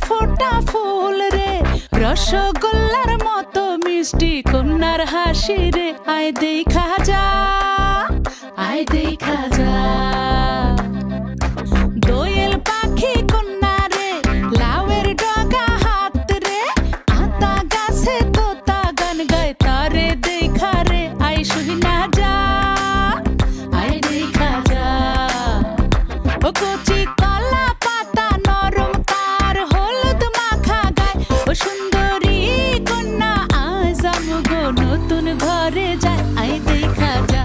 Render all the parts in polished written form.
ফোটা ফুল রে রসগোল্লার মতো মিষ্টি কন্যার হাসি রে আয় দেখা যা আয় দেখা যা দোয়েল পাখি কন্যা রে লাউয়ের ডগা হাত রে আতা গাছে তোতা গান গায় তারে দেখা রে আয় শুনা যা আয় দেখা যা ও কচি কলা পাতা নরম তার হলুদ মাখা গায় ও সুন্দরী কন্যা আজ আমগো নতুন ঘরে যায় আয় দেখা যা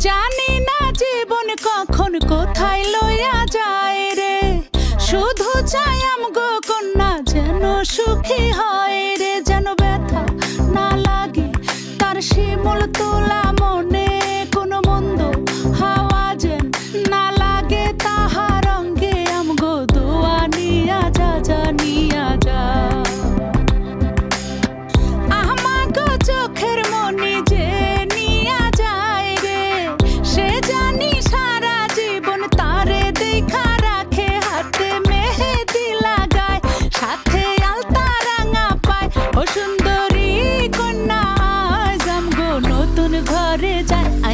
জানি না জীবন কখন কোথায় লইয়া যায় রে শুধু চাই আমগো কন্যা যেন সুখী হয় রে যেন ব্যথা না লাগে তার শিমুল তোলা মনে কোনো মন্দ হাওয়া যেন না লাগে তাহার অঙ্গে আমগো দোয়া নিয়া যা যা নিয়া যা আমাগো চোখের মনি যে নিয়া যায় রে সে জানি সারা জীবন তারে দেখা রাখে হাতে মেহেদি লাগায় সাথে আলতা রাঙা পায় ও সুন্দরী কন্যা আজ আমগো নতুন ঘরে যায়।